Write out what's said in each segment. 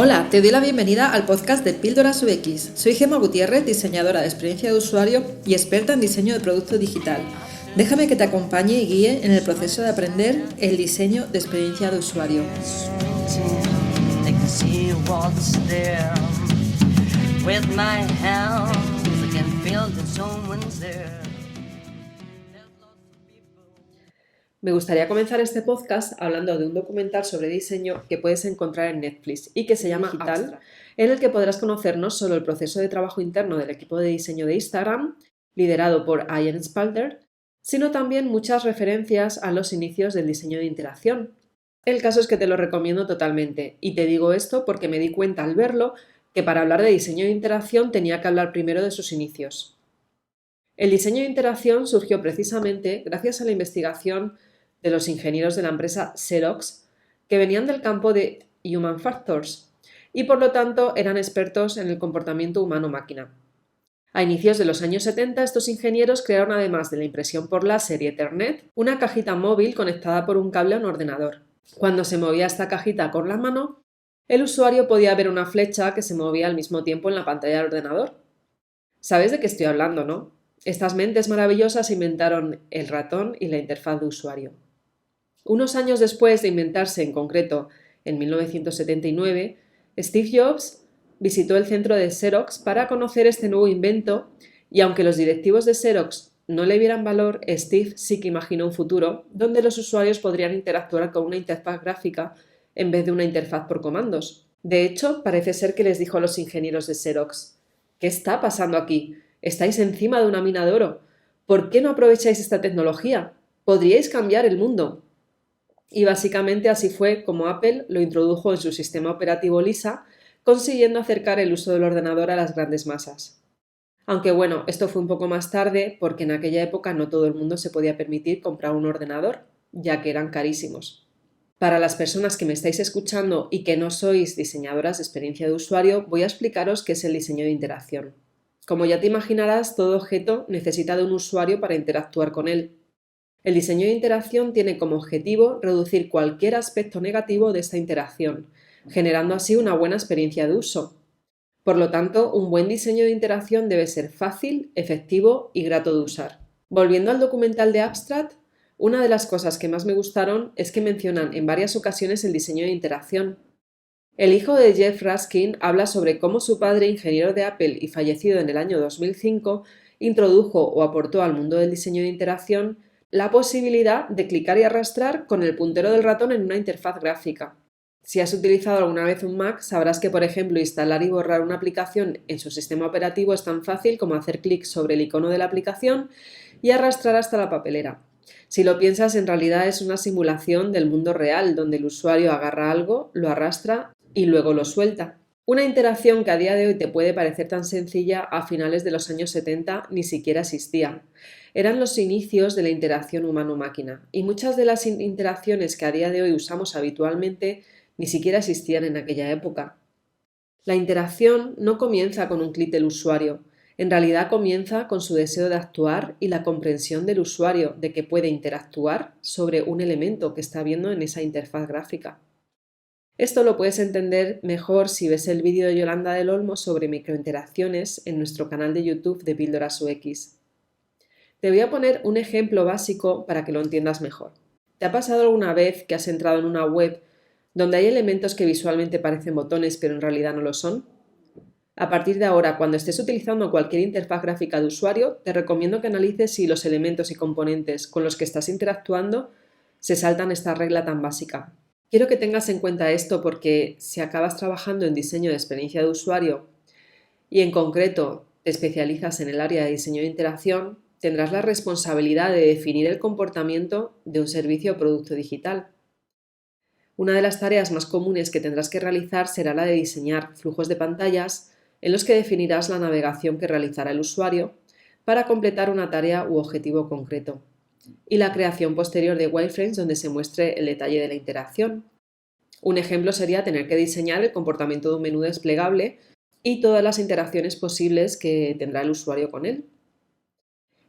Hola, te doy la bienvenida al podcast de Píldoras UX. Soy Gemma Gutiérrez, diseñadora de experiencia de usuario y experta en diseño de producto digital. Déjame que te acompañe y guíe en el proceso de aprender el diseño de experiencia de usuario. Me gustaría comenzar este podcast hablando de un documental sobre diseño que puedes encontrar en Netflix y que se llama Abstract, en el que podrás conocer no solo el proceso de trabajo interno del equipo de diseño de Instagram, liderado por Ian Spalter, sino también muchas referencias a los inicios del diseño de interacción. El caso es que te lo recomiendo totalmente, y te digo esto porque me di cuenta al verlo que para hablar de diseño de interacción tenía que hablar primero de sus inicios. El diseño de interacción surgió precisamente gracias a la investigación de los ingenieros de la empresa Xerox, que venían del campo de Human Factors y por lo tanto eran expertos en el comportamiento humano-máquina. A inicios de los años 70, estos ingenieros crearon, además de la impresión por láser y Ethernet, una cajita móvil conectada por un cable a un ordenador. Cuando se movía esta cajita con la mano, el usuario podía ver una flecha que se movía al mismo tiempo en la pantalla del ordenador. ¿Sabes de qué estoy hablando, no? Estas mentes maravillosas inventaron el ratón y la interfaz de usuario. Unos años después de inventarse, en concreto en 1979, Steve Jobs visitó el centro de Xerox para conocer este nuevo invento y aunque los directivos de Xerox no le vieran valor, Steve sí que imaginó un futuro donde los usuarios podrían interactuar con una interfaz gráfica en vez de una interfaz por comandos. De hecho, parece ser que les dijo a los ingenieros de Xerox: ¿qué está pasando aquí? Estáis encima de una mina de oro. ¿Por qué no aprovecháis esta tecnología? Podríais cambiar el mundo. Y básicamente así fue como Apple lo introdujo en su sistema operativo Lisa, consiguiendo acercar el uso del ordenador a las grandes masas. Aunque bueno, esto fue un poco más tarde porque en aquella época no todo el mundo se podía permitir comprar un ordenador, ya que eran carísimos. Para las personas que me estáis escuchando y que no sois diseñadoras de experiencia de usuario, voy a explicaros qué es el diseño de interacción. Como ya te imaginarás, todo objeto necesita de un usuario para interactuar con él. El diseño de interacción tiene como objetivo reducir cualquier aspecto negativo de esta interacción, generando así una buena experiencia de uso. Por lo tanto, un buen diseño de interacción debe ser fácil, efectivo y grato de usar. Volviendo al documental de Abstract, una de las cosas que más me gustaron es que mencionan en varias ocasiones el diseño de interacción. El hijo de Jeff Raskin habla sobre cómo su padre, ingeniero de Apple y fallecido en el año 2005, introdujo o aportó al mundo del diseño de interacción la posibilidad de clicar y arrastrar con el puntero del ratón en una interfaz gráfica. Si has utilizado alguna vez un Mac, sabrás que, por ejemplo, instalar y borrar una aplicación en su sistema operativo es tan fácil como hacer clic sobre el icono de la aplicación y arrastrar hasta la papelera. Si lo piensas, en realidad es una simulación del mundo real, donde el usuario agarra algo, lo arrastra y luego lo suelta. Una interacción que a día de hoy te puede parecer tan sencilla, a finales de los años 70 ni siquiera existía. Eran los inicios de la interacción humano-máquina, y muchas de las interacciones que a día de hoy usamos habitualmente ni siquiera existían en aquella época. La interacción no comienza con un clic del usuario, en realidad comienza con su deseo de actuar y la comprensión del usuario de que puede interactuar sobre un elemento que está viendo en esa interfaz gráfica. Esto lo puedes entender mejor si ves el vídeo de Yolanda del Olmo sobre microinteracciones en nuestro canal de YouTube de Píldoras UX. Te voy a poner un ejemplo básico para que lo entiendas mejor. ¿Te ha pasado alguna vez que has entrado en una web donde hay elementos que visualmente parecen botones pero en realidad no lo son? A partir de ahora, cuando estés utilizando cualquier interfaz gráfica de usuario, te recomiendo que analices si los elementos y componentes con los que estás interactuando se saltan esta regla tan básica. Quiero que tengas en cuenta esto porque si acabas trabajando en diseño de experiencia de usuario y en concreto te especializas en el área de diseño de interacción, tendrás la responsabilidad de definir el comportamiento de un servicio o producto digital. Una de las tareas más comunes que tendrás que realizar será la de diseñar flujos de pantallas en los que definirás la navegación que realizará el usuario para completar una tarea u objetivo concreto, y la creación posterior de wireframes donde se muestre el detalle de la interacción. Un ejemplo sería tener que diseñar el comportamiento de un menú desplegable y todas las interacciones posibles que tendrá el usuario con él.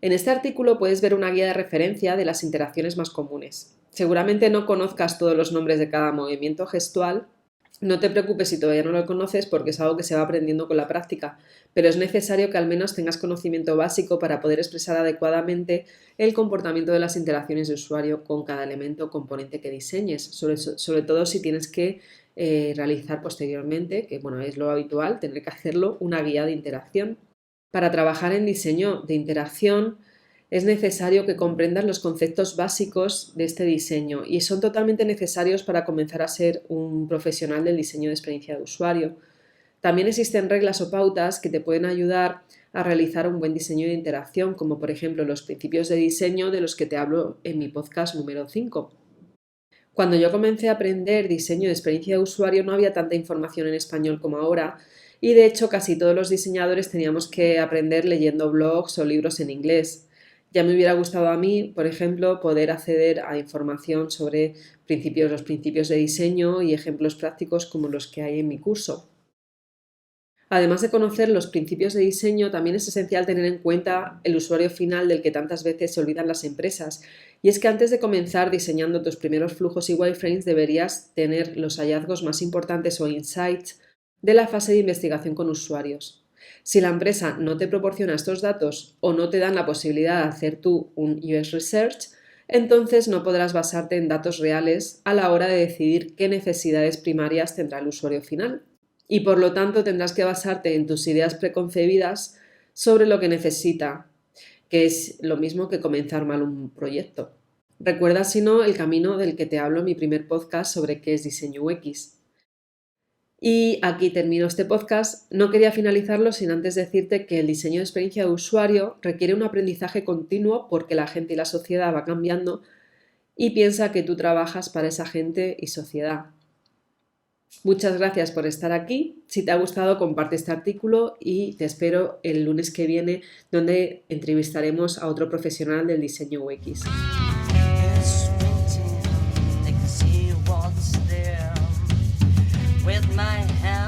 En este artículo puedes ver una guía de referencia de las interacciones más comunes. Seguramente no conozcas todos los nombres de cada movimiento gestual, No te preocupes si todavía no lo conoces porque es algo que se va aprendiendo con la práctica, pero es necesario que al menos tengas conocimiento básico para poder expresar adecuadamente el comportamiento de las interacciones de usuario con cada elemento o componente que diseñes, sobre todo si tienes que realizar posteriormente, que bueno, es lo habitual, tener que hacerlo, una guía de interacción. Para trabajar en diseño de interacción, es necesario que comprendas los conceptos básicos de este diseño y son totalmente necesarios para comenzar a ser un profesional del diseño de experiencia de usuario. También existen reglas o pautas que te pueden ayudar a realizar un buen diseño de interacción, como por ejemplo los principios de diseño de los que te hablo en mi podcast número 5. Cuando yo comencé a aprender diseño de experiencia de usuario no había tanta información en español como ahora y de hecho casi todos los diseñadores teníamos que aprender leyendo blogs o libros en inglés. Ya me hubiera gustado a mí, por ejemplo, poder acceder a información sobre los principios de diseño y ejemplos prácticos como los que hay en mi curso. Además de conocer los principios de diseño, también es esencial tener en cuenta el usuario final del que tantas veces se olvidan las empresas. Y es que antes de comenzar diseñando tus primeros flujos y wireframes deberías tener los hallazgos más importantes o insights de la fase de investigación con usuarios. Si la empresa no te proporciona estos datos o no te dan la posibilidad de hacer tú un UX Research, entonces no podrás basarte en datos reales a la hora de decidir qué necesidades primarias tendrá el usuario final. Y por lo tanto tendrás que basarte en tus ideas preconcebidas sobre lo que necesita, que es lo mismo que comenzar mal un proyecto. Recuerda, si no, el camino del que te hablo en mi primer podcast sobre qué es diseño UX. Y aquí termino este podcast. No quería finalizarlo sin antes decirte que el diseño de experiencia de usuario requiere un aprendizaje continuo porque la gente y la sociedad va cambiando y piensa que tú trabajas para esa gente y sociedad. Muchas gracias por estar aquí. Si te ha gustado, comparte este artículo y te espero el lunes que viene, donde entrevistaremos a otro profesional del diseño UX. With my hand